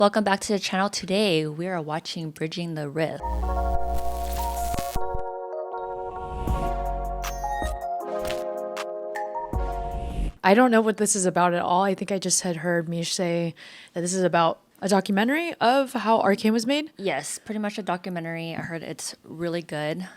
Welcome back to the channel. Today we are watching Bridging the Rift. I don't know what this is about at all. I think I just had heard Meesh say that this is about a documentary of how Arcane was made. Yes, pretty much a documentary. I heard it's really good.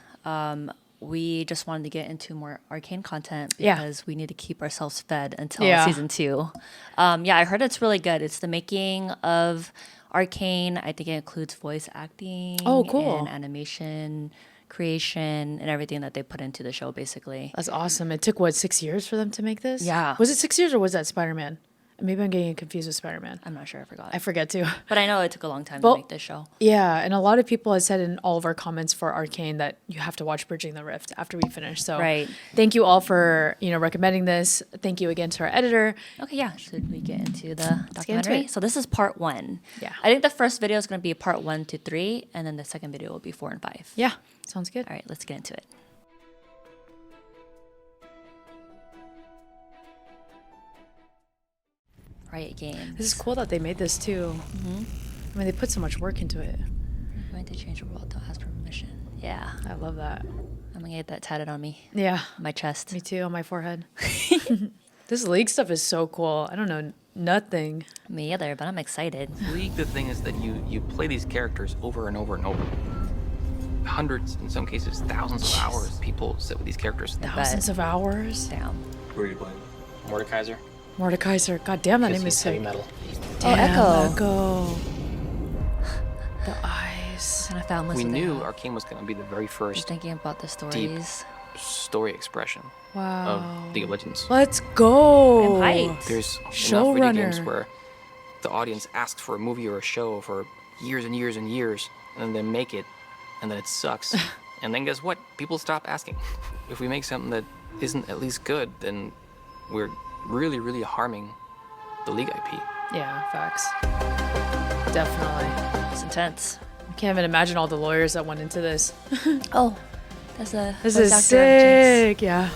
We just wanted to get into more Arcane content because we need to keep ourselves fed until season 2. I heard it's really good. It's the making of Arcane. I think it includes voice acting and animation creation and everything that they put into the show, basically. That's awesome. It took, what, 6 years for them to make this? Yeah. Was it 6 years or was that Spider-Man? Maybe I'm getting confused with Spider-Man. I'm not sure. I forgot. I forget too. But I know it took a long time to make this show. Yeah, and a lot of people have said in all of our comments for Arcane that you have to watch Bridging the Rift after we finish. So thank you all for recommending this. Thank you again to our editor. Okay, yeah. Should we get into the documentary? So this is part 1. Yeah. I think the first video is going to be part 1 to 3, and then the second video will be 4 and 5. Yeah, sounds good. All right, let's get into it. Riot Games. This is cool that they made this too. I mean, they put so much work into it. I'm going to change the world. Don't ask for permission. Yeah. I love that. I'm going to get that tatted on me. Yeah. On my chest. Me too, on my forehead. This League stuff is so cool. I don't know nothing. Me either, but I'm excited. League, the thing is that you play these characters over and over and over. Hundreds, in some cases, thousands of hours people sit with these characters. Thousands of hours? Damn. Who are you playing? Mordekaiser? Mordekaiser. God damn, that name is sick. Heavy metal. Damn, Echo. The eyes. What kind of family We knew Arcane was going to be the very first thinking about the stories. story expression of League of Legends. Let's go. I'm hyped. There's Showrunner. enough video games where the audience asks for a movie or a show for years and years and years, and then they make it, and then it sucks. And then guess what? People stop asking. If we make something that isn't at least good, then we're really, really harming the League IP. Yeah, facts. Definitely. It's intense. I can't even imagine all the lawyers that went into this. Oh, this is sick. Yeah.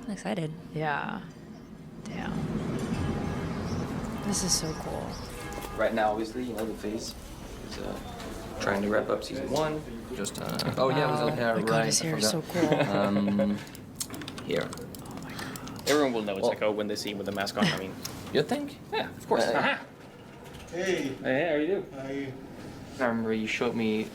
I'm excited. Yeah. Damn. This is so cool. Right now, obviously, the phase is trying to wrap up season 1. Just oh yeah, it was My God, his hair is so cool. Here. Oh my God. Everyone will know it's Echo when they see him with the mask on. I mean, You think? Yeah, of course. Hey, how are you? I remember you showed me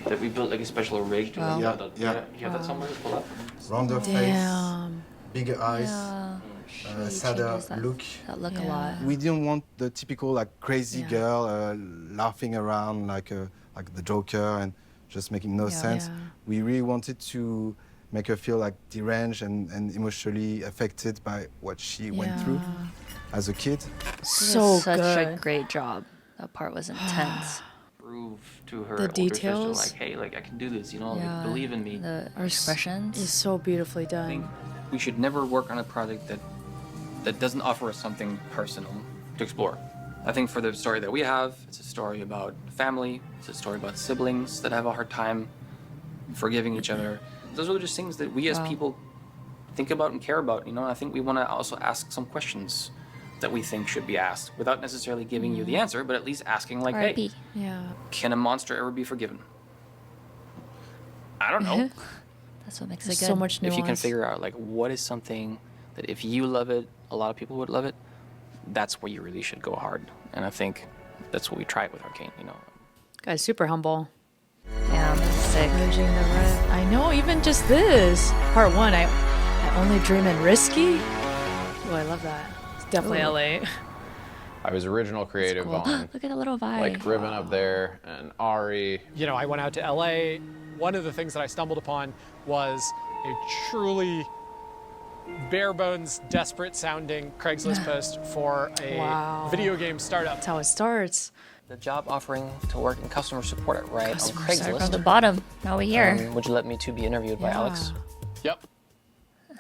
that we built like a special rig. Do you have Yeah. You have that somewhere to pull up? Rounder face, Damn. bigger eyes, Yeah. sadder look. That look a lot. We didn't want the typical like crazy girl laughing around like the Joker and just making no sense. Yeah. We really wanted to make her feel like deranged and emotionally affected by what she went through as a kid. So such good. a great job. That part was intense. Prove to her The older sister, details. like, hey, like I can do this, like, believe in me. The Our expressions. is so beautifully I think done. we should never work on a project that doesn't offer us something personal to explore. I think for the story that we have, it's a story about family, it's a story about siblings that have a hard time forgiving each other. Those are just things that we as people think about and care about, I think we want to also ask some questions that we think should be asked without necessarily giving you the answer, but at least asking like, hey, R.I.P. Yeah. can a monster ever be forgiven? I don't know. That's what makes it There's good. so much nuance. If you can figure out like what is something that if you love it, a lot of people would love it, that's where you really should go hard. And I think that's what we tried with Arcane, Guy's super humble. Yeah, sick. Bridging the Rift. I know, even just this. Part 1, I only dream in risky. Oh, I love that. It's definitely LA. I was original creative Cool. on Look at the little vibe. like Ribbon up there and Ari. I went out to LA. One of the things that I stumbled upon was a truly bare bones, desperate sounding Craigslist post for a video game startup. That's how it starts. The job offering to work in customer support at Riot on Customer From Craigslist. the bottom. Now we're here. Would you let me to be interviewed by Alex? Yep.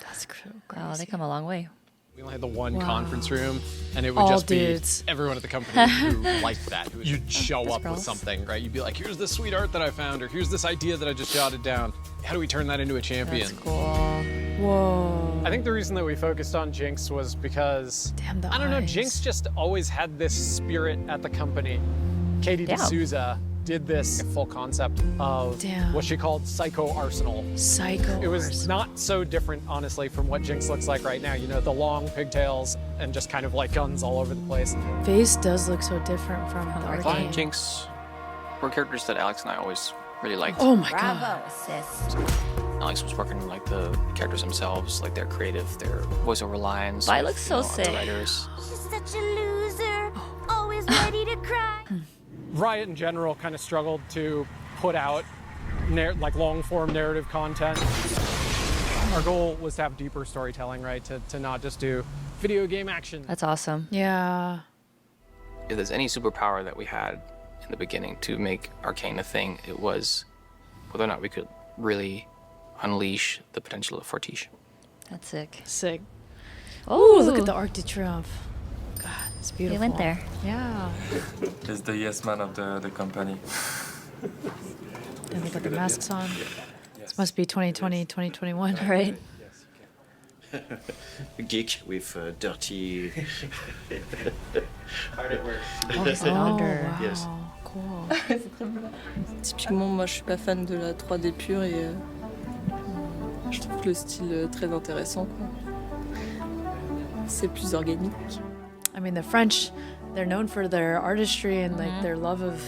That's crazy. Wow, they come a long way. We only had the one conference room, and it would All just dudes. be everyone at the company who liked that. You'd show up with girls. something, right? You'd be like, here's this sweet art that I found, or here's this idea that I just jotted down. How do we turn that into a champion? That's cool. Whoa. I think the reason that we focused on Jinx was because, Damn, the I don't know, eyes. Jinx just always had this spirit at the company. Katie D'Souza did this full concept of what she called Psycho Arsenal. Psycho It was Arsenal. not so different, honestly, from what Jinx looks like right now. You know, the long pigtails and just kind of like guns all over the place. Face does look so different from the Vaughn Arcane. and Jinx were characters that Alex and I always really liked. Oh my Bravo, god. sis. Alex was working on, like, the characters themselves, like their creative, their voiceover lines. Vi with, looks so other sick. writers. She's such a loser, always ready to cry. Riot in general kind of struggled to put out like long-form narrative content. Our goal was to have deeper storytelling, right? To not just do video game action. That's awesome. Yeah. If there's any superpower that we had in the beginning to make Arcane a thing, it was whether or not we could really unleash the potential of Fortiche. That's sick. Sick. Oh, Ooh, look at the Arc de Triomphe. God, it's beautiful. We went there. Yeah. He's the yes man of the company. And they got the masks on. This must be 2020, 2021. Right. Geek with dirty. Oh, he's the founder. Wow. Yes. Cool. Typiquement, moi je suis pas fan de la 3D pure et je trouve le style très intéressant, quoi. C'est plus organique. I mean, the French, they're known for their artistry and like their love of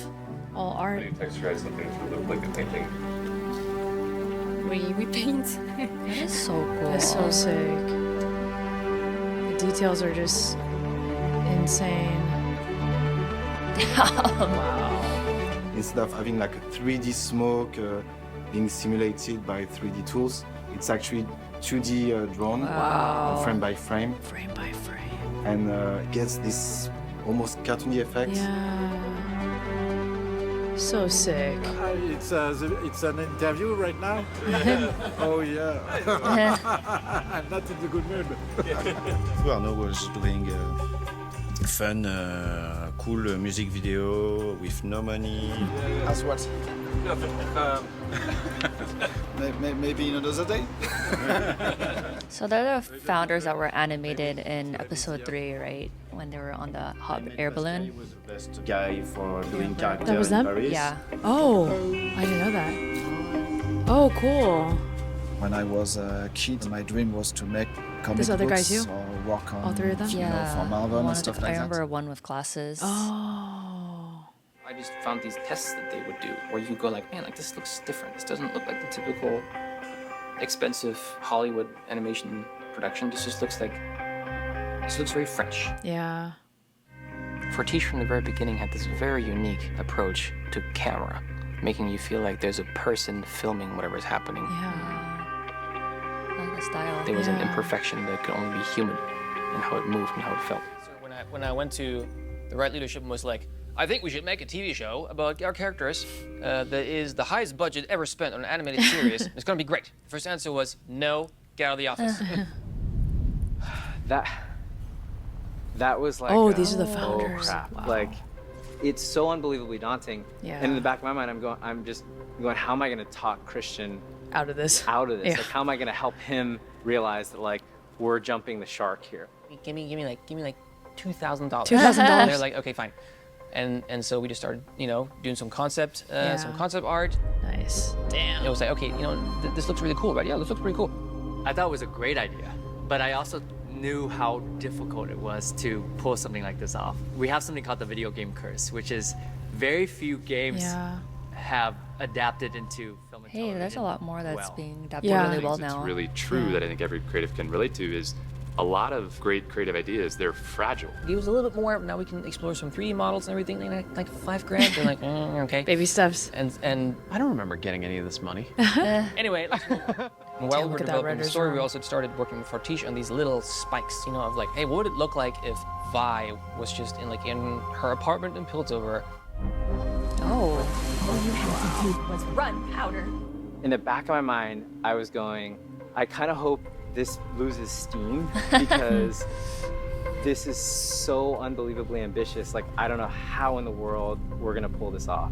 all art. Texturize something to look like a painting. We paint. That is so cool. That's so sick. The details are just insane. Instead of having like a 3D smoke being simulated by 3D tools, it's actually 2D drawn frame by frame. Frame by frame. And gets this almost cartoony effect. Yeah. So sick. It's an interview right now. Oh yeah. I'm not in the good mood. Arnaud was doing fun, cool music video with no money. As what? Maybe another day. So they're the founders that were animated in episode 3, right? When they were on the hot air balloon. He was the best guy for doing character That was in them? Paris. Yeah. Oh, I didn't know that. Oh, cool. When I was a kid, my dream was to make comic These other guys books too? or work on, All three of them? Yeah. for Marvel One and of stuff the- like I remember that. one with glasses. Oh. I just found these tests that they would do where you go like, man, like this looks different. This doesn't look like the typical expensive Hollywood animation production. This just looks like, this looks very French. Yeah. Fortiche from the very beginning had this very unique approach to camera, making you feel like there's a person filming whatever's happening. Yeah. I like the style. There was an Yeah. imperfection that could only be human in how it moved and how it felt. So when I went to the right leadership and was like, I think we should make a TV show about our characters that is the highest budget ever spent on an animated series. It's gonna be great. The first answer was no, get out of the office. That was like, Oh, these are the founders. Oh crap! Wow. Like, it's so unbelievably daunting. Yeah. And in the back of my mind, I'm just going, how am I going to talk Christian Out of this. out of this? Yeah. Like, how am I going to help him realize that like we're jumping the shark here? give me like $2,000. $2,000. They're like, okay, fine. And so we just started, doing some concept art. Nice. Damn. It was like, okay, this looks really cool, right? Yeah, this looks pretty cool. I thought it was a great idea, but I also knew how difficult it was to pull something like this off. We have something called the video game curse, which is very few games have adapted into film and television. Hey, there's a lot more that's being adapted Yeah. really well It's now. really true that I think every creative can relate to is a lot of great creative ideas, they're fragile. Give us a little bit more. Now we can explore some 3D models and everything. Like $5,000. They're like, okay. Baby steps. And I don't remember getting any of this money. anyway, while we were look at that developing the writer's story, we room. also started working with Fortiche on these little spikes, of like, hey, what would it look like if Vi was just in her apartment in Piltover? Oh. All you had to do was run, Powder. In the back of my mind, I was going, I kind of hope this loses steam because this is so unbelievably ambitious. Like, I don't know how in the world we're gonna pull this off.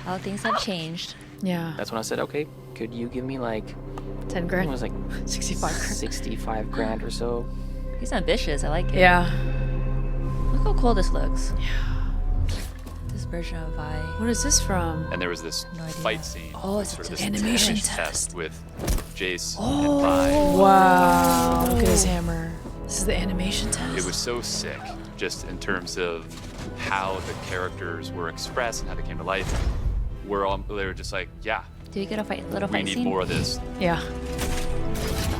How things have changed. Yeah. That's when I said, okay, could you give me like 10 grand? It was like 65 grand. 65 grand or so. He's ambitious. I like it. Yeah. Look how cool this looks. Yeah. This version of Vi. What is this from? And there was this fight scene. Oh, it's sort of an this animation test with Jace and Vi. Wow. Look at his hammer. This is the animation test. It was so sick, just in terms of how the characters were expressed and how they came to life. They were just like, yeah. Do you get a little We fight need scene? more of this. Yeah.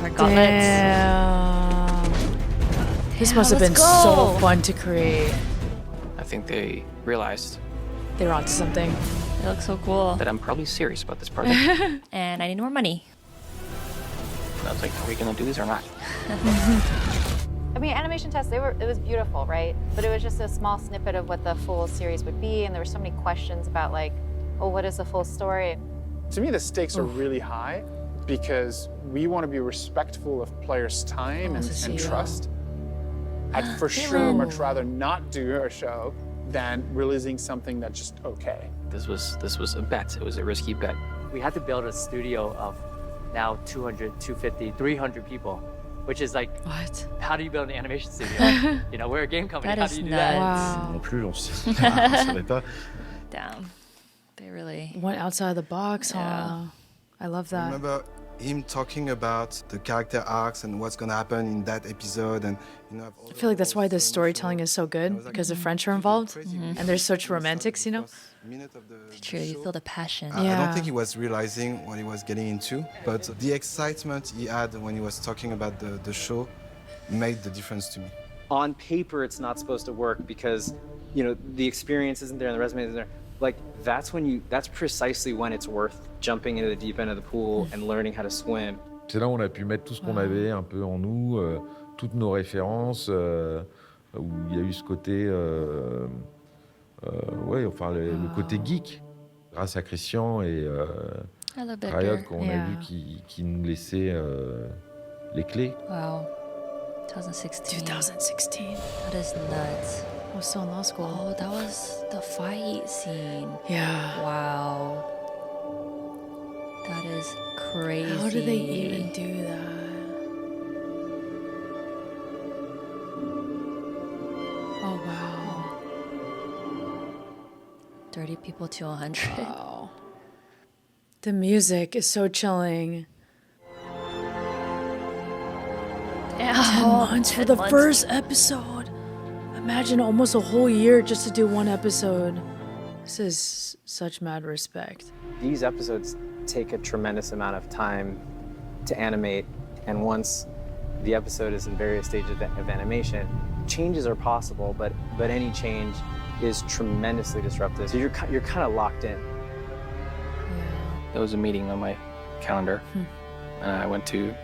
Our gauntlets. Damn. This must have been let's so go. fun to create. I think they realized They were onto something. It looks so cool. that I'm probably serious about this project. And I need more money. And I was like, are we gonna do this or not? I mean, animation tests, it was beautiful, right? But it was just a small snippet of what the full series would be, and there were so many questions about like, oh, what is the full story? To me, the stakes are really high because we want to be respectful of players' time and trust. I'd for sure much rather not do a show than releasing something that's just okay. This was a bet. It was a risky bet. We had to build a studio of now 200, 250, 300 people, which is like, what? How do you build an animation studio? You know, we're a game company. That How is do you do nuts. that? Non plus, on savait pas. Damn. They really went outside of the box, huh? Yeah. I love I that. remember him talking about the character arcs and what's gonna happen in that episode, and I feel like that's why the storytelling is so good, because the French are involved, and there's such romantics, you know? True, you feel the passion. I don't think he was realizing what he was getting into, but the excitement he had when he was talking about the show made the difference to me. On paper, it's not supposed to work because, the experience isn't there and the resume isn't there. Like, that's precisely when it's worth jumping into the deep end of the pool and learning how to swim. C'est là où on a pu mettre tout ce qu'on avait un peu en nous, toutes nos références, où il y a eu ce côté, le côté geek, grâce à Christian et Riot qu'on a vu qui nous laissait les clés. Wow. 2016. 2016. That is nuts. I was still in law school. Oh, that was the fight scene. Yeah. Wow. That is crazy. How do they even do that? Oh, wow. 30 people to 100. Wow. The music is so chilling. 10 months for the first episode. Imagine almost a whole year just to do one episode. This is such mad respect. These episodes take a tremendous amount of time to animate, and once the episode is in various stages of animation, changes are possible, but any change is tremendously disruptive. So you're kind of locked in. There was a meeting on my calendar, and I went to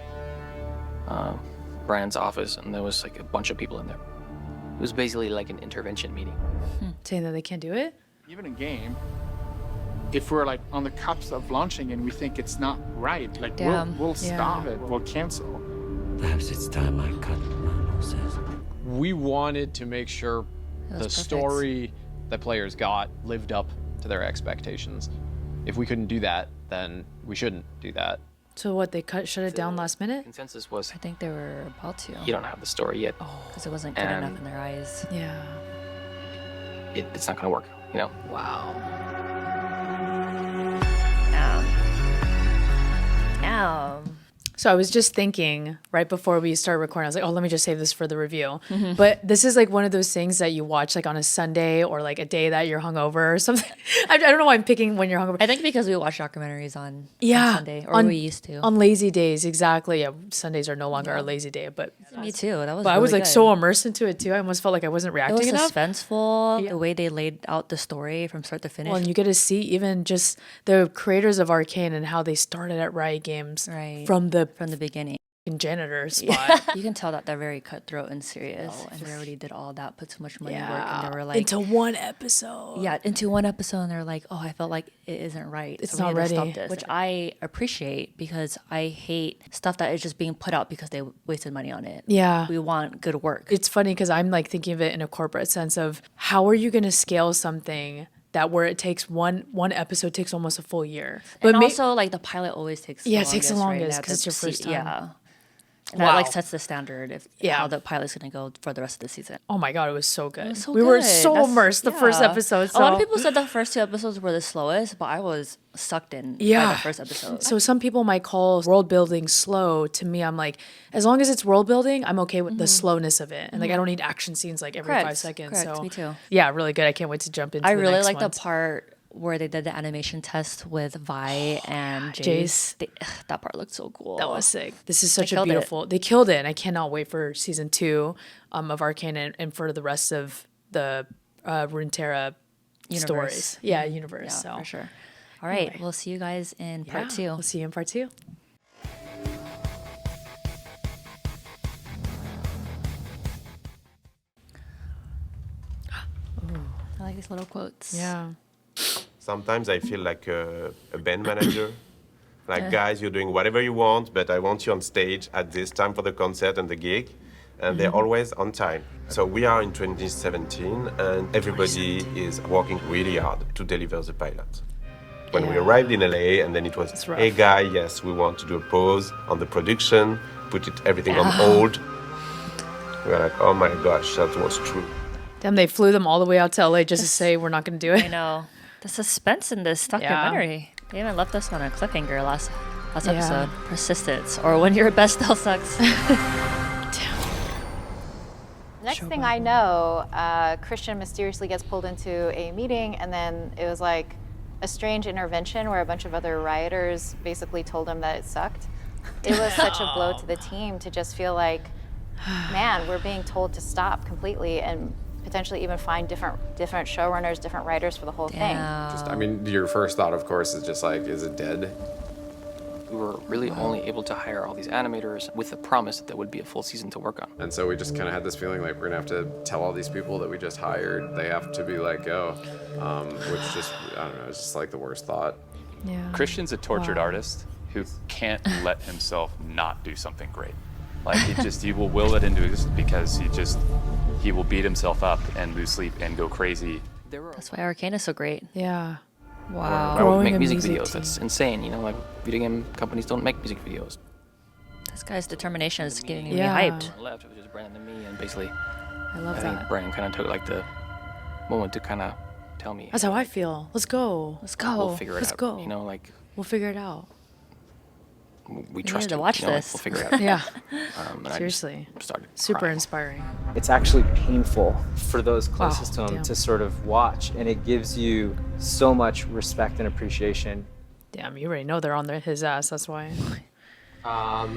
Brian's office, and there was like a bunch of people in there. It was basically like an intervention meeting. Saying that they can't do it? Even in game, if we're like on the cusp of launching and we think it's not right, like we'll stop it, we'll cancel. Perhaps it's time I cut my losses. We wanted to make sure the story that players got lived up to their expectations. If we couldn't do that, then we shouldn't do that. So what, they shut it down last minute? Consensus was, I think they were about to. you don't have the story yet. Because it wasn't good enough in their eyes. Yeah. It's not gonna work, Wow. So I was just thinking right before we started recording, I was like, oh, let me just save this for the review. But this is like one of those things that you watch like on a Sunday or like a day that you're hungover or something. I don't know why I'm picking when you're hungover. I think because we watch documentaries on Sunday, or we used to. On lazy days, exactly. Yeah, Sundays are no longer a lazy day, but me too. That was. But really I was like good. so immersed into it too. I almost felt like I wasn't reacting It was enough. suspenseful. The way they laid out the story from start to finish. Well, and you get to see even just the creators of Arcane and how they started at Riot Games from the beginning. Janitor spot. You can tell that they're very cutthroat and serious, and they already did all that, put so much money work, and they were like into one episode. Yeah, into one episode, and they're like, "Oh, I felt like it isn't right. It's so we not had to ready." stop this," which I appreciate because I hate stuff that is just being put out because they wasted money on it. Yeah, we want good work. It's funny because I'm like thinking of it in a corporate sense of how are you going to scale something that where it takes one episode takes almost a full year. But also like the pilot always takes it takes the longest because it's your first time. Yeah. And that like sets the standard of how the pilot's going to go for the rest of the season. Oh my God, it was so good. We were so immersed the first episode. So. A lot of people said the first 2 episodes were the slowest, but I was sucked in by the first episode. So some people might call world building slow. To me, I'm like, as long as it's world building, I'm okay with the slowness of it. And like, I don't need action scenes like every 5 seconds. Correct, so me too. Yeah, really good. I can't wait to jump into I the really next like ones. the part where they did the animation test with Vi and Jace. That part looked so cool. That was sick. This is such a beautiful... They killed it. And I cannot wait for season 2 of Arcane and for the rest of the Runeterra stories. Yeah, universe. Yeah, so. for sure. All right. Anyway. We'll see you guys in part 2. We'll see you in part 2. I like these little quotes. Yeah. Sometimes I feel like a band manager. Like, guys, you're doing whatever you want, but I want you on stage at this time for the concert and the gig. And they're always on time. So we are in 2017, and everybody is working really hard to deliver the pilot. When we arrived in LA, and then it was, hey, guy, yes, we want to do a pause on the production, put everything on hold. We were like, oh my gosh, that was true. Damn, they flew them all the way out to LA just to say we're not going to do it. I know. The suspense in this documentary. They even left us on a cliffhanger last episode. Persistence, or when your best still sucks. Next thing I know, Christian mysteriously gets pulled into a meeting, and then it was like a strange intervention where a bunch of other rioters basically told him that it sucked. It was such a blow to the team to just feel like, man, we're being told to stop completely and potentially even find different showrunners, different writers for the whole thing. I mean, your first thought, of course, is just like, is it dead? We were really only able to hire all these animators with the promise that there would be a full season to work on. And so we just kind of had this feeling like we're gonna have to tell all these people that we just hired, they have to be let go, which just, I don't know, it's just like the worst thought. Yeah. Christian's a tortured artist who can't let himself not do something great. Like he will will it into existence because he will beat himself up and lose sleep and go crazy. That's why Arcane is so great. Yeah. Wow. Why would we make music videos? That's insane. You know, like video game companies don't make music videos. This guy's determination is getting me hyped. Left, it was just Brandon and me, and basically, I love think Brandon kind of took like the moment to kind of tell me. That's how I feel. Let's go. Let's go. We'll figure it Let's out. go. You know, like we'll figure it out. We trust to you. watch you know, this. Like, we'll figure it out. Yeah. Seriously. Super crying. inspiring. It's actually painful for those closest to him to sort of watch, and it gives you so much respect and appreciation. Damn, you already know they're on his ass, that's why. I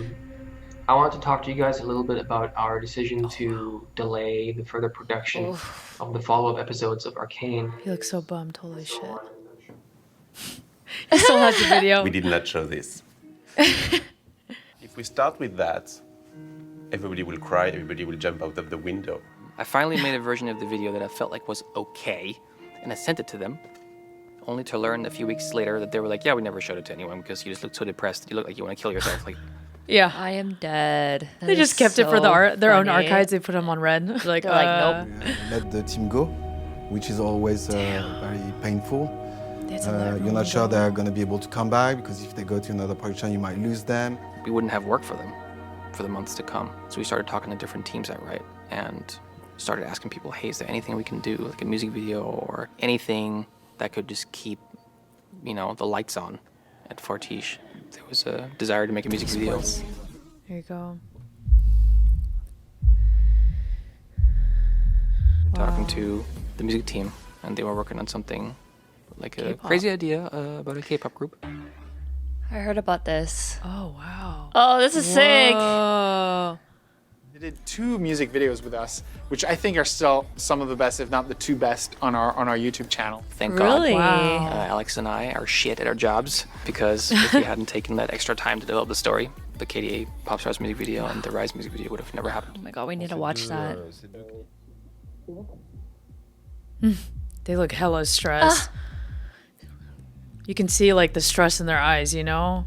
wanted to talk to you guys a little bit about our decision to delay the further production of the follow-up episodes of Arcane. He looks so bummed, holy shit. He still has the video. We did not show this. If we start with that, everybody will cry, everybody will jump out of the window. I finally made a version of the video that I felt like was okay, and I sent it to them, only to learn a few weeks later that they were like, yeah, we never showed it to anyone because you just looked so depressed. You look like you want to kill yourself. Like, yeah. I am dead. They just kept it for their own archives. They put them on red. Like, nope. Let the team go, which is always very painful. You're not sure they're going to be able to come back because if they go to another production, you might lose them. We wouldn't have work for them for the months to come. So we started talking to different teams at Riot and started asking people, hey, is there anything we can do, like a music video or anything that could just keep, you know, the lights on at Fortiche. There was a desire to make a music video. Here you go. Talking to the music team, and they were working on something like a crazy idea about a K-pop group. I heard about this. Oh, wow. Oh, this is sick. They did 2 music videos with us, which I think are still some of the best, if not the 2 best, on our YouTube channel. Thank God. Really? Wow. Alex and I are shit at our jobs because if we hadn't taken that extra time to develop the story, the KDA Popstars music video and the Rise music video would have never happened. Oh my God, we need to watch that. They look hella stressed. You can see like the stress in their eyes, you know?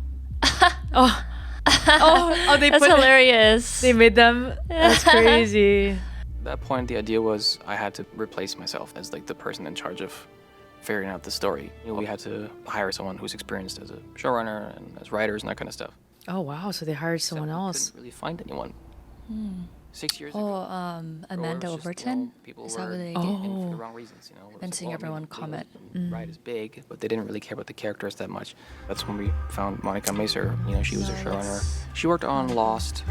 They That's hilarious. They made them. That's crazy. At that point, the idea was I had to replace myself as like the person in charge of figuring out the story. We had to hire someone who's experienced as a showrunner and as writers and that kind of stuff. Oh wow, so they hired someone else. Couldn't really find anyone. 6 years Oh, ago. Amanda Overton? People Is that were what they in for the wrong reasons, Been seeing everyone comment. Right is big, but they didn't really care about the characters that much. That's when we found Monica Macer. She was a showrunner. She worked on Lost,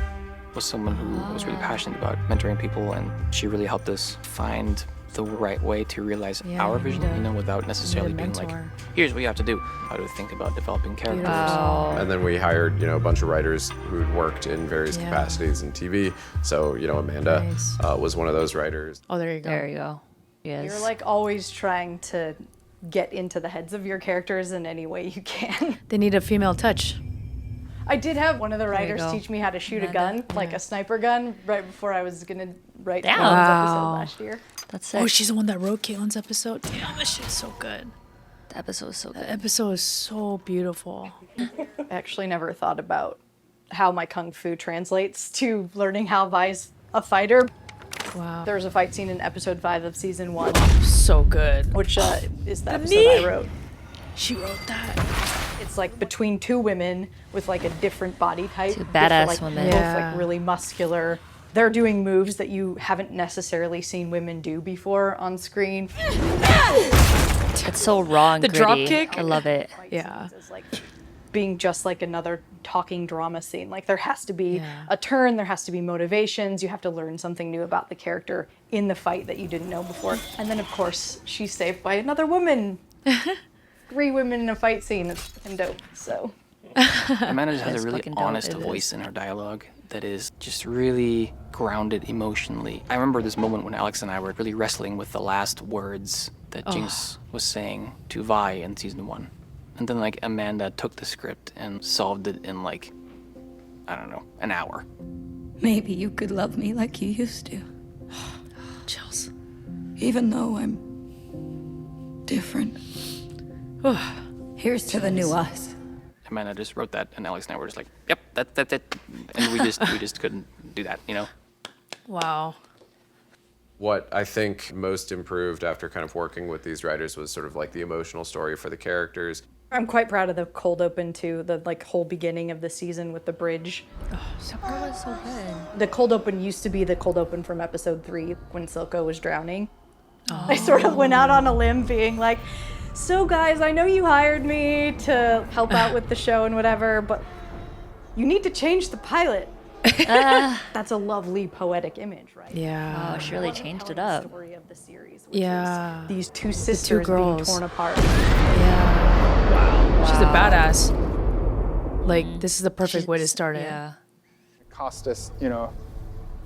was someone who was really passionate about mentoring people, and she really helped us find the right way to realize our vision, without necessarily being like, here's what you have to do. How to think about developing characters. And then we hired, a bunch of writers who'd worked in various capacities in TV. So, Amanda was one of those writers. Oh, there you go. There you go. Yes. You're like always trying to get into the heads of your characters in any way you can. They need a female touch. I did have one of the There you writers go. teach me how to shoot a gun, like a sniper gun, right before I was gonna write Damn. Caitlin's Wow. episode last year. That's it. Oh, she's the one that wrote Caitlin's episode. Damn, this shit's so good. The episode is so good. The episode is so beautiful. I actually never thought about how my kung fu translates to learning how Vi's a fighter. Wow. There's a fight scene in episode 5 of season 1, So good. which is the episode knee. I wrote. She wrote that. It's like between two women with like a different body type. Two badass like, women. Both Yeah. like really muscular. They're doing moves that you haven't necessarily seen women do before on screen. It's so raw and The gritty. drop kick? I love it. Yeah. It's like being just like another talking drama scene. Like there has to be a turn, there has to be motivations. You have to learn something new about the character in the fight that you didn't know before. And then of course she's saved by another woman. 3 women in a fight scene. It's fucking dope. So Amanda just has It's a really fucking dope. honest It voice is. in her dialogue that is just really grounded emotionally. I remember this moment when Alex and I were really wrestling with the last words that Jinx was saying to Vi in season 1. And then like Amanda took the script and solved it in like, I don't know, an hour. Maybe you could love me like you used to. Chills. Even though I'm different. Here's to the new us. Amanda just wrote that, and Alex and I were just like, "Yep, that's it," and we just couldn't do that, Wow. What I think most improved after kind of working with these writers was sort of like the emotional story for the characters. I'm quite proud of the cold open too, the like whole beginning of the season with the bridge. That part was so good. The cold open used to be the cold open from episode 3 when Silco was drowning. I sort of went out on a limb being like, so guys, I know you hired me to help out with the show and whatever, but you need to change the pilot. That's a lovely poetic image, right? Yeah. Wow, she really changed it up. The story of the series, which Yeah. is these two sisters being girls. torn apart. Yeah. Wow. She's a badass. Like, this is the perfect way to start it. Yeah. It cost us,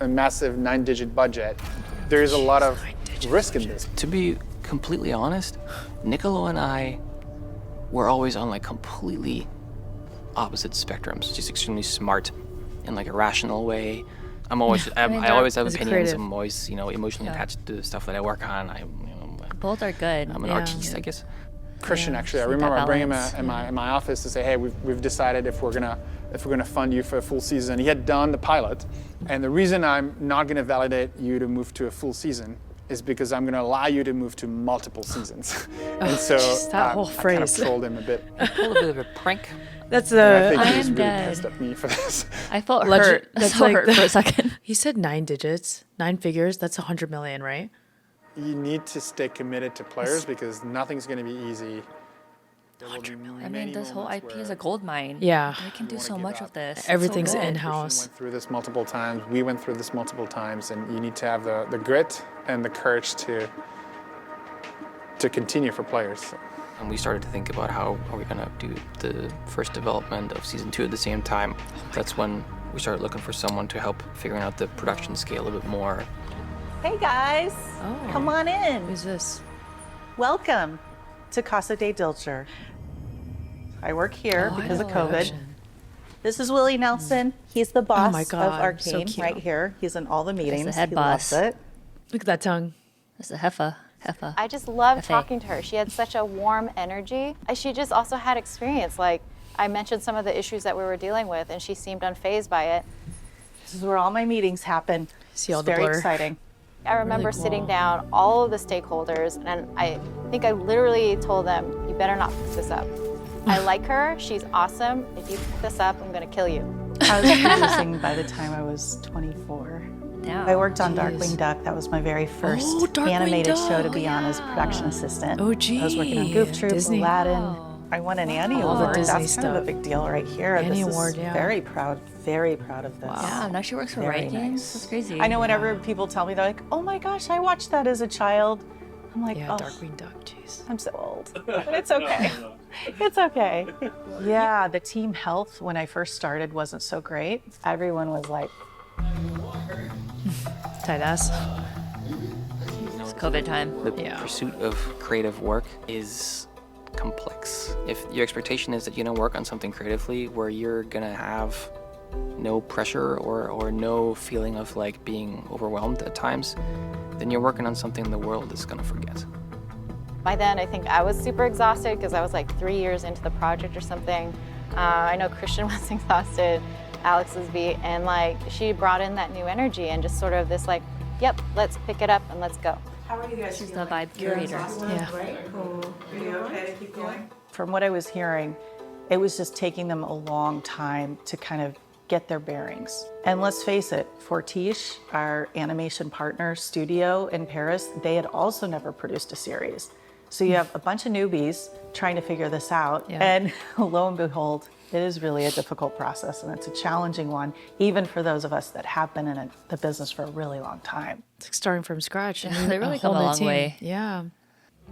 a massive 9-digit budget. There is a lot of risk in this. To be completely honest, Niccolo and I were always on like completely opposite spectrums. She's extremely smart in like a rational way. I always have As a opinions. creative. I'm always, emotionally attached to the stuff that I work on. Both are good. I'm an artist, I guess. Christian, actually, I Keep that remember I bring him balance. in my office to say, hey, we've decided if we're gonna fund you for a full season. He had done the pilot, and the reason I'm not gonna validate you to move to a full season is because I'm gonna allow you to move to multiple seasons. And so Just that whole I kind of phrase. trolled him a bit. A little bit of a prank. That's And I think I he was am really dead. pissed at me for this. I felt Legend- hurt. That's so hurt for a second. He said 9 digits, 9 figures. That's 100 million, right? You need to stay committed to players because nothing's gonna be easy. 100 million. I mean, this whole IP is a gold mine. Yeah. They can do so much with this. It's so Everything's good. in-house. Went through this multiple times. We went through this multiple times, and you need to have the grit and the courage to continue for players. And we started to think about how are we gonna do the first development of season 2 at the same time. That's when we started looking for someone to help figuring out the production scale a bit more. Hey guys, come on in. Who's this? Welcome to Casa de Dilcher. I work here because of COVID. This is Willie Nelson. He's the boss my of God, Arcane so cute. right here. He's in all the meetings. the head he boss. loves it. Look at that tongue. That's a Heffa. I just loved Cafe. talking to her. She had such a warm energy. She just also had experience. Like, I mentioned some of the issues that we were dealing with, and she seemed unfazed by it. This is where all my meetings happen. See all It's the very blur. exciting. I remember sitting down all of the stakeholders, and I think I literally told them, you better not pick this up. I like her, she's awesome. If you pick this up, I'm gonna kill you. I was producing by the time I was 24. Yeah. I worked on Darkwing Duck. That was my very first animated show to be on as production assistant. Oh, geez. I was working on Goof Troop, Disney. Aladdin. I won an Annie All the Award. Disney That's kind of a stuff. big deal right here. Annie This Award, is yeah. very proud of this. Yeah, now she works for Very Riot Games. nice. That's crazy. I know whenever people tell me, they're like, oh my gosh, I watched that as a child. I'm like, Yeah, oh, Darkwing Duck, jeez. I'm so old. But it's okay. It's okay. Yeah, the team health when I first started wasn't so great. Everyone was like, Tight ass. It's COVID time. The pursuit of creative work is complex. If your expectation is that you're gonna work on something creatively where you're gonna have no pressure or no feeling of like being overwhelmed at times, then you're working on something the world is gonna forget. By then, I think I was super exhausted because I was like 3 years into the project or something. I know Christian was exhausted, Alex was beat, and like she brought in that new energy and just sort of this like, yep, let's pick it up and let's go. how are you guys? She's the vibe curator. Yeah. Are you okay to keep going? From what I was hearing, it was just taking them a long time to kind of get their bearings. And let's face it, Fortiche, our animation partner studio in Paris, they had also never produced a series. So you have a bunch of newbies trying to figure this out. Yeah. And lo and behold, it is really a difficult process and it's a challenging one, even for those of us that have been in the business for a really long time. It's like starting from scratch. Yeah, they really come a long way. Yeah.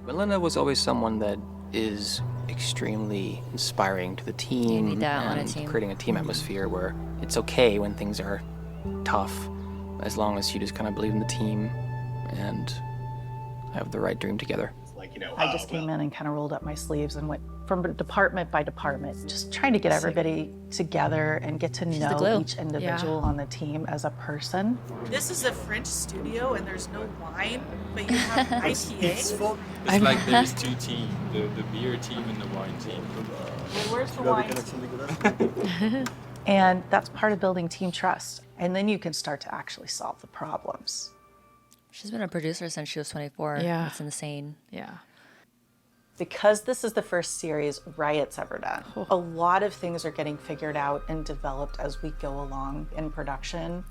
Melinda was always someone that is extremely inspiring to the team need that on a and team. creating a team atmosphere where it's okay when things are tough, as long as you just kind of believe in the team and have the right dream together. I just came in and kind of rolled up my sleeves and went from department by department, just trying to get everybody together and get to the know glue. each individual on the team as a person. This is a French studio and there's no wine, but you have IPA. It's like there's two teams, the beer team and the wine team. Where's the wine? And that's part of building team trust. And then you can start to actually solve the problems. She's been a producer since she was 24. Yeah. That's insane. Yeah. Because this is the first series Riot's ever done, a lot of things are getting figured out and developed as we go along in production.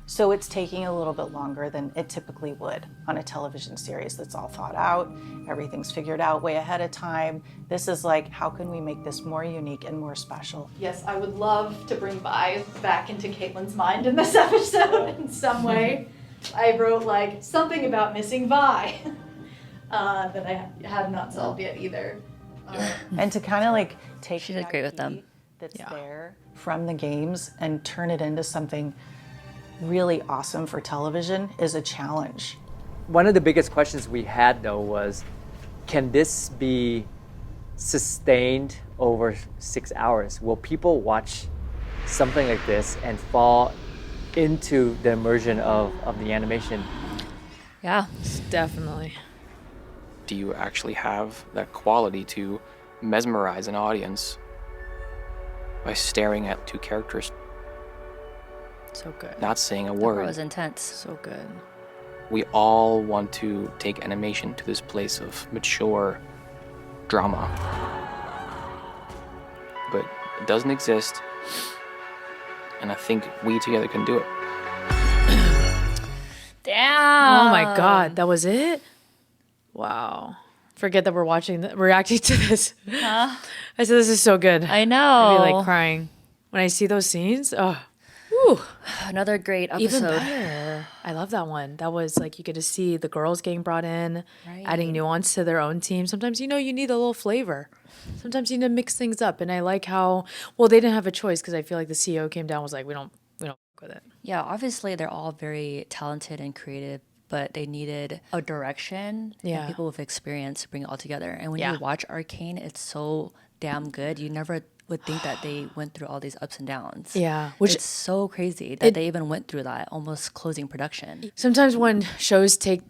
So it's taking a little bit longer than it typically would on a television series that's all thought out. Everything's figured out way ahead of time. This is like, how can we make this more unique and more special? Yes, I would love to bring Vi back into Caitlin's mind in this episode in some way. I wrote like something about missing Vi that I have not solved yet either. And to kind of like take She did great with them. that's there from the games and turn it into something really awesome for television is a challenge. One of the biggest questions we had though was, can this be sustained over 6 hours? Will people watch something like this and fall into the immersion of the animation? Yeah, definitely. Do you actually have that quality to mesmerize an audience by staring at two characters, So good. not saying a That word? was intense. So good. We all want to take animation to this place of mature drama, but it doesn't exist, and I think we together can do it. Damn. Oh my God, that was it? Wow. Forget that we're reacting to this. Huh? I said, this is so good. I know. I'd be like crying. When I see those scenes, oh. Whew. Another great episode. Even better. I love that one. That was like, you get to see the girls getting brought in, adding nuance to their own team. Sometimes, you need a little flavor. Sometimes you need to mix things up. And I like how, well, they didn't have a choice because I feel like the CEO came down and was like, we don't fuck with it. Yeah, obviously they're all very talented and creative, but they needed a direction and people with experience to bring it all together. And when you watch Arcane, it's so damn good. You never would think that they went through all these ups and downs. Yeah. Which it's so crazy that they even went through that, almost closing production. Sometimes when shows take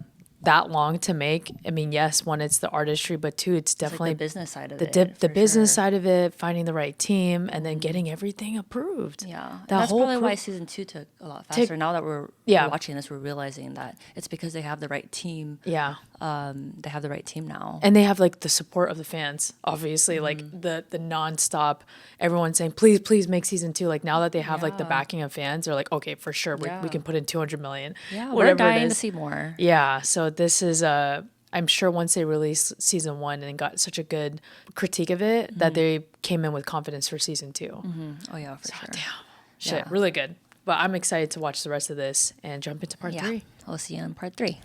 that long to make. I mean, yes, one, it's the artistry, but two, it's definitely like the business side of the business side of it, finding the right team, and then getting everything approved. Yeah, that's probably why season 2 took a lot faster. Now that we're watching this, we're realizing that it's because they have the right team. Yeah, they have the right team now, and they have like the support of the fans. Obviously, like the nonstop, everyone saying please make season 2. Like now that they have like the backing of fans, they're like, okay, for sure, we can put in 200 million. Yeah, we're dying to see more. Yeah, so this is I'm sure once they released season 1 and got such a good critique of it, that they came in with confidence for season 2. Oh yeah, for sure. Damn. Shit, really good. But I'm excited to watch the rest of this and jump into part 3. We'll see you in part 3.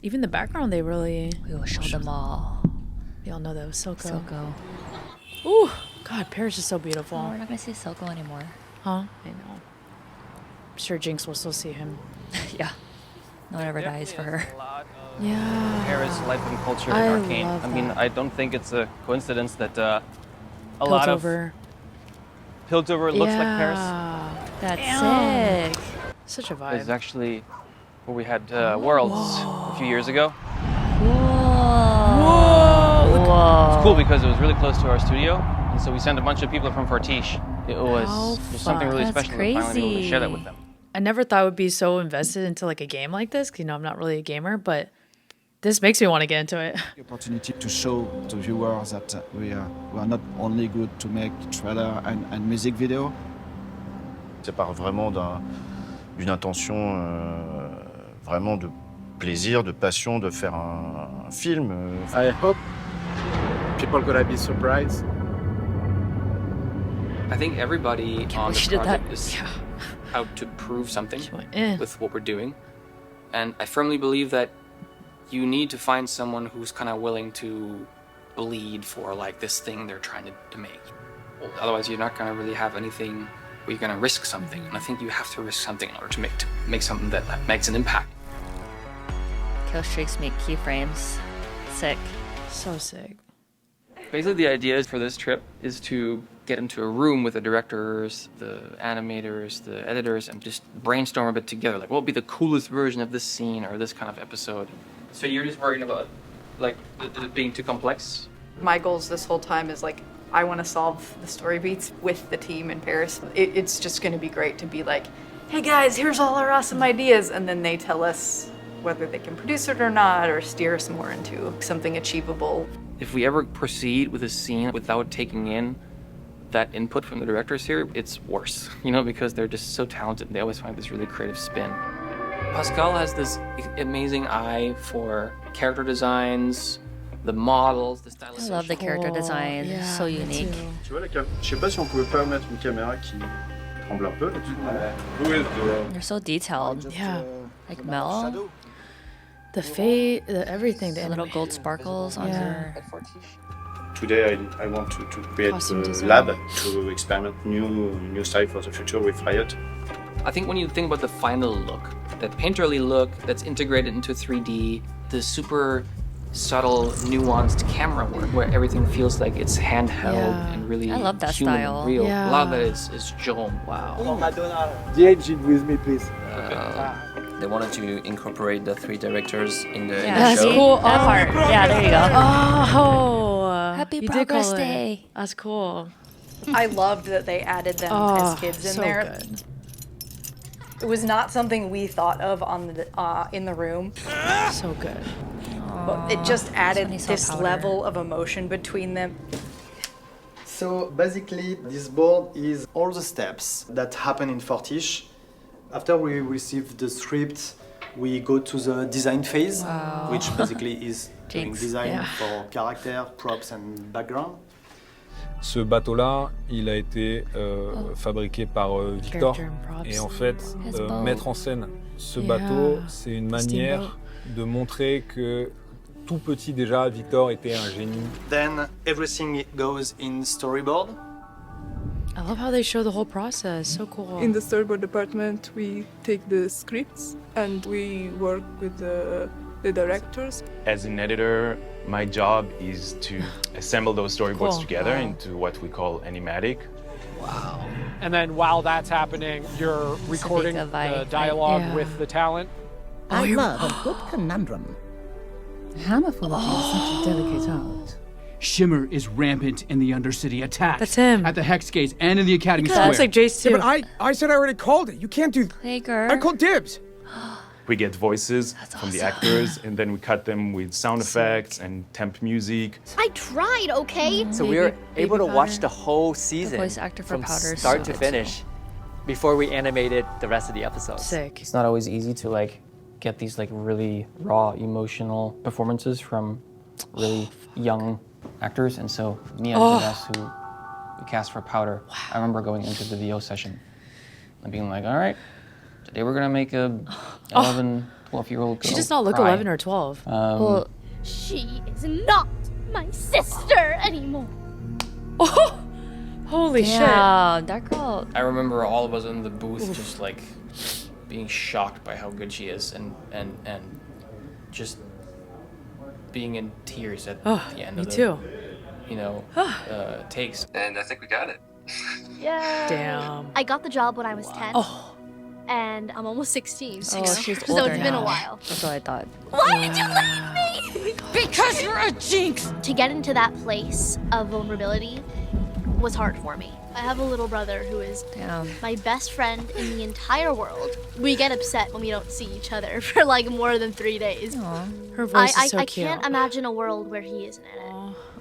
Even the background, they really... We will show them all. They all know that was Silco. Silco. Ooh, God, Paris is so beautiful. Oh, we're not going to see Silco anymore. Huh? I know. I'm sure Jinx will still see him. Yeah. No one ever dies for her. Yeah. Paris life and culture in Arcane. I mean, I don't think it's a coincidence that a lot of Piltover looks like Paris. That's sick. Such a vibe. It's actually where we had Worlds a few years ago. Whoa. It's cool because it was really close to our studio, and so we sent a bunch of people from Fortiche. It was just something really special to finally be able to share that with them. I never thought I would be so invested into like a game like this, because you know I'm not really a gamer, but this makes me want to get into it. The opportunity to show to viewers that we are not only good to make trailer and music video. Ça part vraiment d'une intention vraiment de plaisir, de passion de faire un film. I hope people gonna be surprised. I think everybody on the project is out to prove something with what we're doing. And I firmly believe that you need to find someone who's kind of willing to bleed for like this thing they're trying to make. Otherwise, you're not going to really have anything where you're going to risk something. And I think you have to risk something in order to make something that makes an impact. Kill streaks make keyframes. Sick. So sick. Basically, the idea for this trip is to get into a room with the directors, the animators, the editors, and just brainstorm a bit together. Like, what would be the coolest version of this scene or this kind of episode? So you're just worrying about, like, it being too complex? My goals this whole time is, like, I want to solve the story beats with the team in Paris. It's just going to be great to be like, hey guys, here's all our awesome ideas. And then they tell us whether they can produce it or not, or steer us more into something achievable. If we ever proceed with a scene without taking in that input from the directors here, it's worse, you know, because they're just so talented. They always find this really creative spin. Pascal has this amazing eye for character designs, the models, the stylization. I love the character design. Yeah, so unique. Tu vois, je sais pas si on pouvait pas mettre une caméra qui tremble un peu là-dessus. They're so detailed. Yeah. Like Mel. The fade, everything. The little gold sparkles on her. Today I want to create a lab to experiment new style for the future with Riot. I think when you think about the final look, that painterly look that's integrated into 3D, the super subtle, nuanced camera work where everything feels like it's handheld and really I love that human style. and real. Yeah. A lot of that is Jerome. Wow. The engine with me, please. They wanted to incorporate the 3 directors in the, yeah, show. Cool. That part. Yeah, there you go. Oh, happy you Progress Day. That's cool. I loved that they added them as kids in so there. Good. It was not something we thought of on the in the room. So good. But it just added this level of emotion between them. So basically, this board is all the steps that happen in Fortiche. After we receive the script, we go to the design phase, which basically is doing design for character, props and background. Ce bateau-là, il a été fabriqué par Victor. Et en fait, mettre en scène ce bateau, c'est une manière de montrer que tout petit déjà, Victor était un génie. Then everything goes in storyboard. I love how they show the whole process. So cool. In the storyboard department, we take the scripts and we work with the directors. As an editor, my job is to assemble those storyboards together into what we call animatic. Wow. And then while that's happening, you're recording the dialogue with the talent. I love a good conundrum. Hammerfall is such a delicate art. Shimmer is rampant in the Undercity attack. That's him. At the Hex Gates and in the Academy That Square. looks like Jace too. Yeah, but I said I already called it. You can't do. Hager. I called dibs. We get voices from the actors, and then we cut them with sound effects and temp music. I tried, okay? So we were able to watch the whole season voice actor for from Powder is start so to good, finish before we animated the rest of the episodes. Sick. It's not always easy to like get these like really raw emotional performances from really young actors, and so me and Vanessa, who we cast for Powder, I remember going into the VO session and being like, all right, today we're gonna make a 11, 12-year-old girl She does not look cry. 11 or 12. Well, She is not my sister anymore. Oh, holy yeah, that girl. I remember all of us in the booth just like being shocked by how good she is, and just being in tears at the end me of the, too. takes. And I think we got it. Yeah. Damn. I got the job when I was 10. Oh. And I'm almost 16. Oh, she's so older it's been now. a while. That's what I thought. Why did you leave me? Because you're a jinx! To get into that place of vulnerability was hard for me. I have a little brother who is my best friend in the entire world. We get upset when we don't see each other for like more than 3 days. Her voice is so I cute. can't imagine a world where he isn't in it.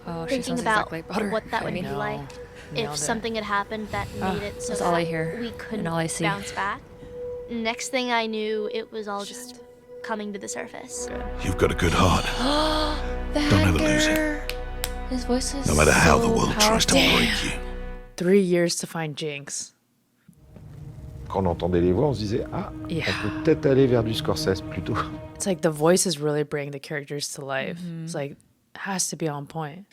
Oh, she Thinking sounds about exactly like Powder. what that would I be know. like Nailed if it. something had happened that made it so that's that all I hear we and couldn't all I see. bounce back. Next thing I knew, it was all just coming to the surface. You've got a good heart. Don't ever lose it. His voice is No matter how the so world tries to powerful. break you. 3 years to find Jinx. Quand on entendait les voix, on se disait ah, Yeah. on peut peut-être aller vers du Scorsese plutôt. It's like the voices really bring the characters to life. It's like, has to be on point.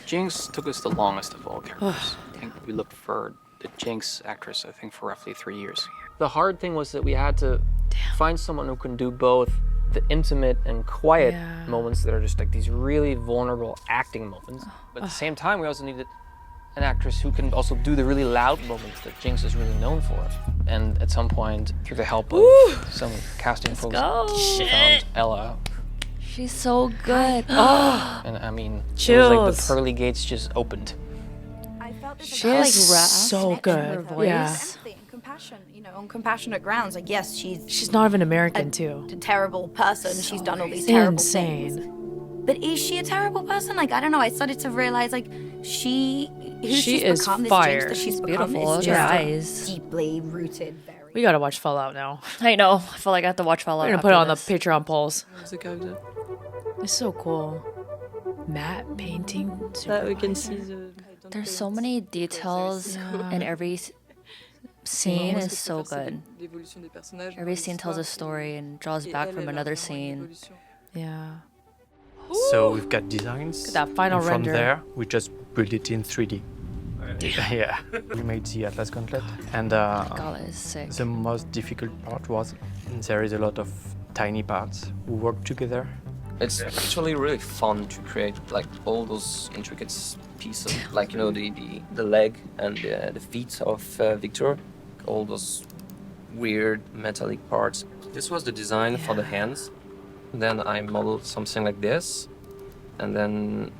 Jinx took us the longest of all characters. I think we looked for the Jinx actress, I think, for roughly 3 years. The hard thing was that we had to find someone who can do both the intimate and quiet moments that are just like these really vulnerable acting moments. But at the same time, we also needed an actress who can also do the really loud moments that Jinx is really known for. And at some point, through the help of some casting folks, we found Ella. She's so good. And I mean, it was like Chills. the pearly gates just opened. She is so good. Yeah. Empathy and compassion, on compassionate grounds. Like, yes, She's not even American, too. a terrible person. She's done all these terrible things. Insane. But is she a terrible person? Like, I don't know. I started to realize, like, who She she's is become, this fire. Jinx that she's become beautiful. is Her just eyes. deeply rooted. We gotta watch Fallout now. I know. I feel like I have to watch Fallout. We're gonna put it on after the this. Patreon polls. It's so cool. Matte painting. That we can see There's so many details in every scene is so good. Every scene tells a story and draws back from another scene. Yeah. So we've got designs. That final and from render. there, we just built it in 3D. Yeah. We made the Atlas Gauntlet. And Gauntlet is sick. the most difficult part was there is a lot of tiny parts who work together. It's actually really fun to create like all those intricate pieces, like the leg and the feet of Victor, all those weird metallic parts. This was the design for the hands. Then I modeled something like this, and then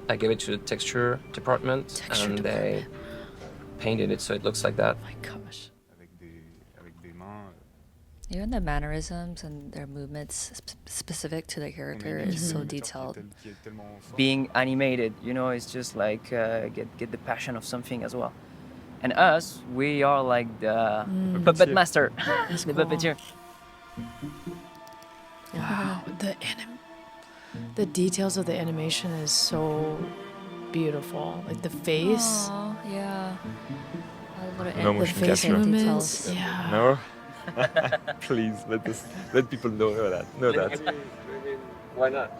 I gave it to the texture department, and they painted it so it looks like that. Oh my gosh. Even the mannerisms and their movements specific to the character is so detailed. Being animated, it's just like get the passion of something as well. And us, we are like the puppet master, the puppeteer. Wow. The details of the animation is so beautiful. Like the face. Aww, yeah. No The motion face capture. details. Yeah. No? Please, let people know that. Why not?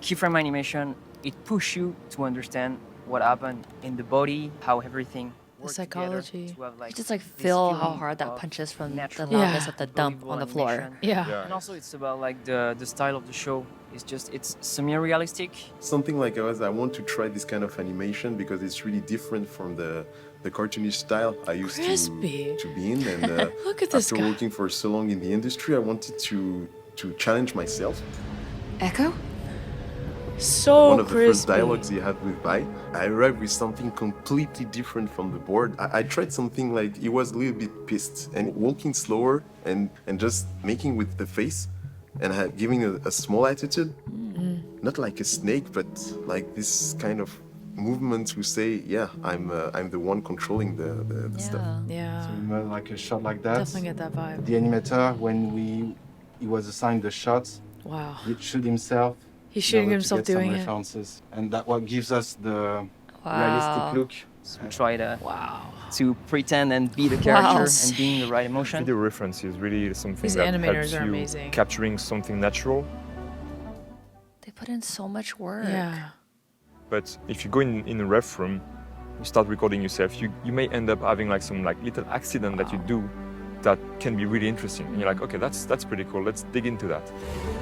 Keyframe animation, it pushes you to understand what happened in the body, how everything The works psychology. together to have, like, You just like this feel how feeling hard that of punches from the natural loudness of the dump believable on the floor. animation. Yeah. And also it's about like the style of the show. It's semi-realistic. Something like I want to try this kind of animation because it's really different from the the cartoonish style I used to be in. And Look at this after guy. working for so long in the industry, I wanted to challenge myself. Echo? So One of the first crispy. dialogues he had with Vi, I arrived with something completely different from the board. I tried something like, he was a little bit pissed, and walking slower and just making with the face and giving a small attitude. Not like a snake, but like this kind of movement to say, yeah, I'm the one controlling the stuff. Yeah. So we made like a shot like that. Definitely get that vibe. The animator, when he was assigned the shots, Wow. he shoot himself. He's in shooting order to himself get some doing it. references. And that what gives us the Wow. realistic look. So we try to pretend and be the character and being the right emotion. Video reference is really something These that animators helps are you amazing. capturing something natural. They put in so much work. Yeah. But if you go in a ref room, you start recording yourself, you may end up having like some like little accident that you do that can be really interesting. And you're like, okay, that's pretty cool. Let's dig into that.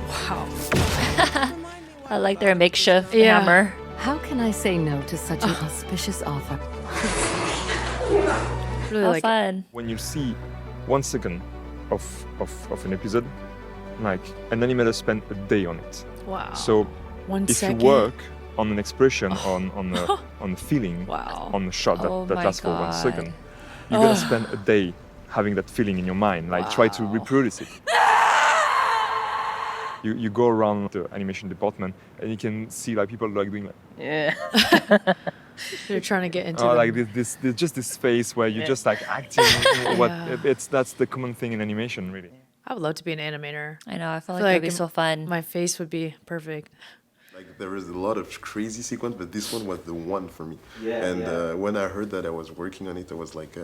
Wow. I like their makeshift hammer. How can I say no to such an auspicious offer? Really How like fun. When you see 1 second of an episode, like an animator spent a day on it. Wow. So 1 if second? you work on an expression, on a feeling, on a shot that lasts for 1 second, you're gonna spend a day having that feeling in your mind. Like try to reproduce it. You go around the animation department and you can see like people like doing like They're trying to get into like this just this face where you're just like acting what that's the common thing in animation really. I would love to be an animator. I know, I feel like that'd be so fun. My face would be perfect. Like there is a lot of crazy sequence, but this one was the one for me. Yeah, And when I heard that I was working on it, I was like,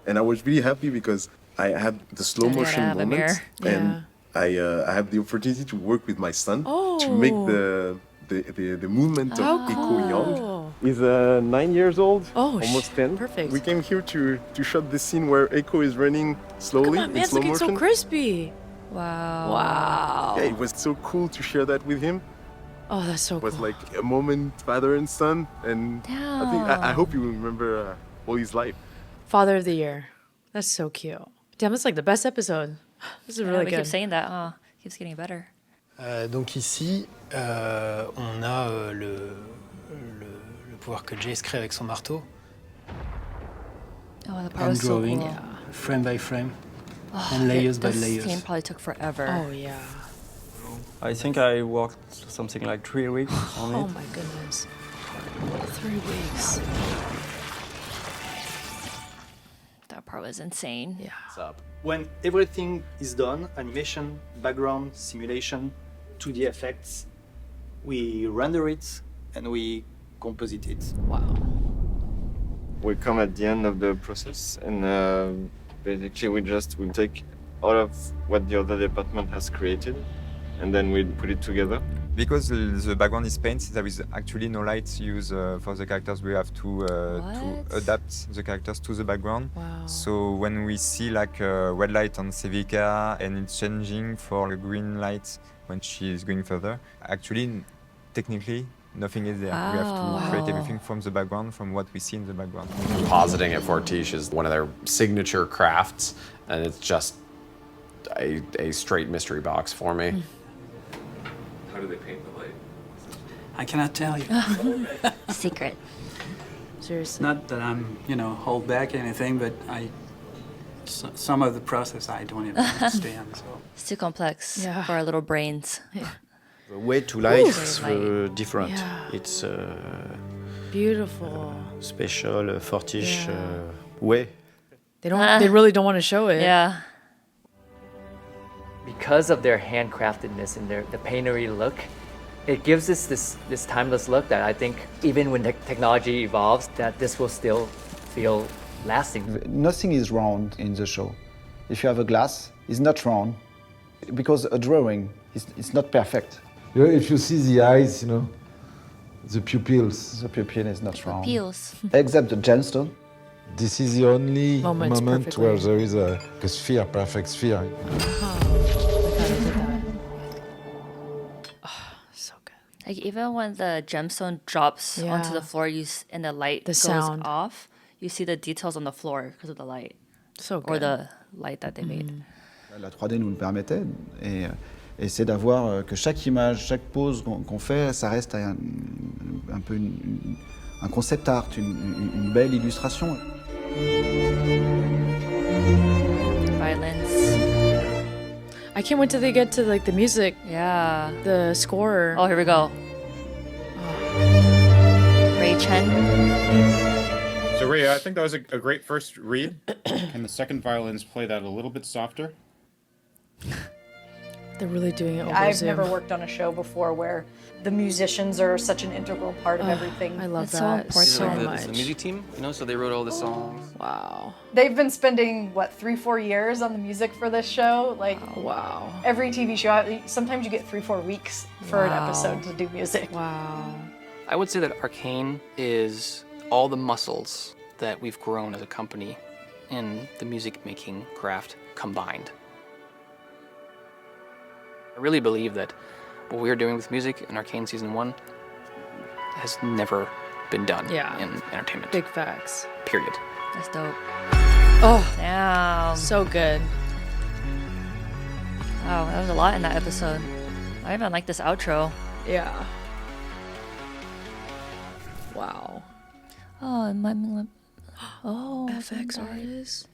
and I was really happy because I had the slow motion moment, and I have the opportunity to work with my son to make the movement of Echo Young. He's 9 years old, almost 10. Perfect. We came here to shot the scene where Echo is running slowly Come on, man, in it's slow looking motion. so crispy. Wow. Wow. Yeah, it was so cool to share that with him. Oh, that's so cool. It was like a moment, father and son, and I hope you will remember all his life. Father of the Year. That's so cute. Damn, that's like the best episode. This is really we good. keep saying that. Oh, keeps getting better. Donc ici, on a le pouvoir que Jace crée avec son marteau. Oh, the part And was so drawing, cool. frame by frame, Oh, and layers by this layers. scene probably took forever. Oh, yeah. I think I worked something like 3 weeks on it. Oh, my goodness. 3 weeks. That part was insane. Yeah. What's up? When everything is done, animation, background, simulation, 2D effects, we render it and we composite it. Wow. We come at the end of the process and basically we take all of what the other department has created and then we put it together. Because the background is paint, there is actually no light used for the characters. We have to adapt the characters to the background. Wow. So when we see like a red light on Sevika and it's changing for a green light when she is going further, actually, technically, nothing is there. We have to create everything from the background, from what we see in the background. Compositing at Fortiche is one of their signature crafts, and it's just a straight mystery box for me. How do they paint the light? I cannot tell you. Secret. Seriously. Not that I'm, hold back anything, but some of the process I don't even understand. So. It's too complex for our little brains. Yeah. The way to light is different. Yeah. It's beautiful. Special Fortiche way. They don't. They really don't want to show it. Yeah. Because of their handcraftedness and the paintery look, it gives us this timeless look that I think even when the technology evolves, that this will still feel lasting. Nothing is round in the show. If you have a glass, it's not round because a drawing is not perfect. If you see the eyes, the pupils. The pupil is not round. Pupils. Except the gemstone. This is the only Moments moment perfectly. where there is a sphere, perfect sphere. Like even when the gemstone drops onto the floor, and the light goes sound. off, you see the details on the floor because of the light. So good. Or the light that they made. La 3D nous le permettait, et c'est d'avoir que chaque image, chaque pose qu'on fait, ça reste un peu un concept art, une belle illustration. Violence. I can't wait till they get to like the music. Yeah. The score. Oh, here we go. Ray Chen. So Ray, I think that was a great first read. Can the second violins play that a little bit softer? They're really doing it over I've Zoom. never worked on a show before where the musicians are such an integral part of everything. I love It's that so much. The music team, you know, so they wrote all the songs. Wow. They've been spending, what, 3-4 years on the music for this show? Like, wow. Every TV show, sometimes you get 3-4 weeks for an episode to do music. Wow. I would say that Arcane is all the muscles that we've grown as a company in the music making craft combined. I really believe that what we're doing with music in Arcane Season 1 has never been done in entertainment. Big facts. Period. That's dope. Oh, damn. So good. Wow, that was a lot in that episode. I even like this outro. Yeah. Wow. Oh, and my FX artist.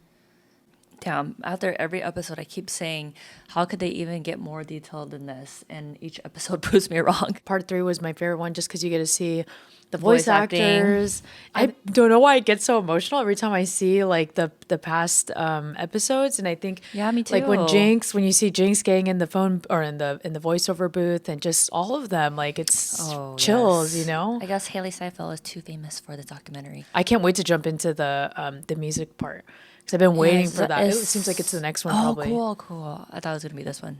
Damn, after every episode, I keep saying, how could they even get more detailed than this? And each episode proves me wrong. Part 3 was my favorite one just because you get to see the Voice voice acting. actors. I don't know why I get so emotional every time I see like the past episodes, and I think me like when too. you see Jinx getting in the phone or in the voiceover booth, and just all of them, like it's chills, you know. I guess Haley Seifel is too famous for the documentary. I can't wait to jump into the music part because I've been waiting for that. It seems like it's the next one probably. Cool. I thought it was gonna be this one.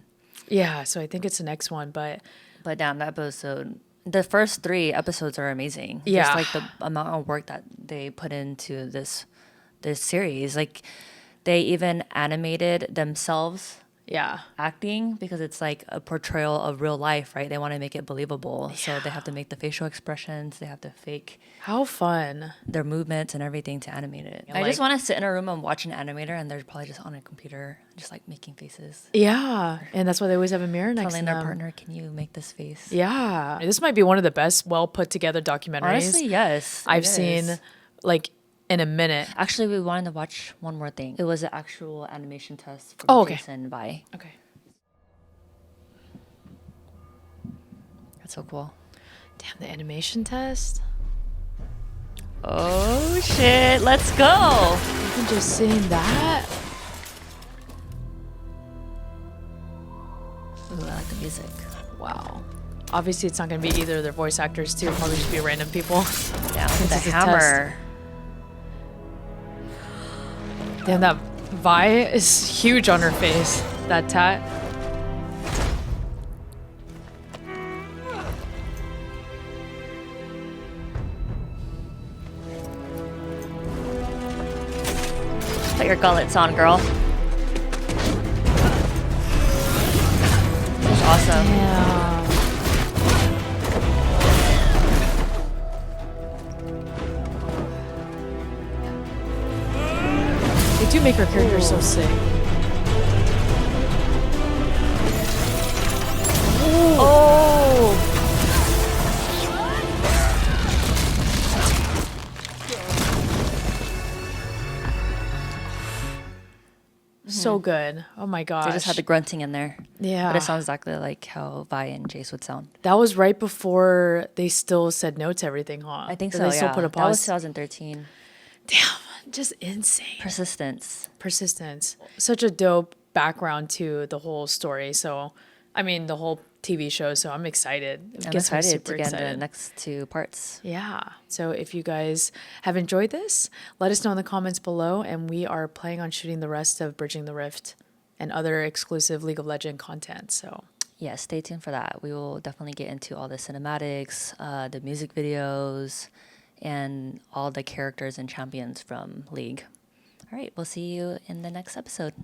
Yeah, so I think it's the next one, but damn, that episode. The first 3 episodes are amazing. Yeah. Just like the amount of work that they put into this series. Like they even animated themselves acting because it's like a portrayal of real life, right? They want to make it believable. Yeah. So they have to make the facial expressions, they have to fake how fun their movements and everything to animate it. I Like- just want to sit in a room and watch an animator and they're probably just on a computer just like making faces. Yeah, and that's why they always have a mirror next to Telling them. their partner, can you make this face? Yeah, this might be one of the best, well put together documentaries. Honestly, yes. I've it seen is. like in a minute. Actually, we wanted to watch one more thing. It was an actual animation test from Oh, okay. Jason Vi. Okay. That's so cool. Damn, the animation test. Oh shit, let's go. Even just seeing that. Ooh, I like the music. Wow. Obviously, it's not going to be either of their voice actors, too. It'll probably just be random people. Yeah, Since the it's a hammer. test. Damn, that Vi is huge on her face. That tat. Put your gullets on, girl. That's awesome. Yeah. They do make her character so sick. Oh! So good. Oh my gosh. They just had the grunting in there. Yeah. But it sounds exactly like how Vi and Jace would sound. That was right before they still said no to everything, huh? I think Or so, They still yeah. put a That was pause. 2013. Just insane. Persistence. Such a dope background to the whole story. So, I mean, the whole TV show. So I'm excited. It I'm gets me excited super to get excited. the next 2 parts. Yeah. So if you guys have enjoyed this, let us know in the comments below. And we are planning on shooting the rest of Bridging the Rift and other exclusive League of Legends content. So Yeah, stay tuned for that. We will definitely get into all the cinematics, the music videos, and all the characters and champions from League. All right, we'll see you in the next episode.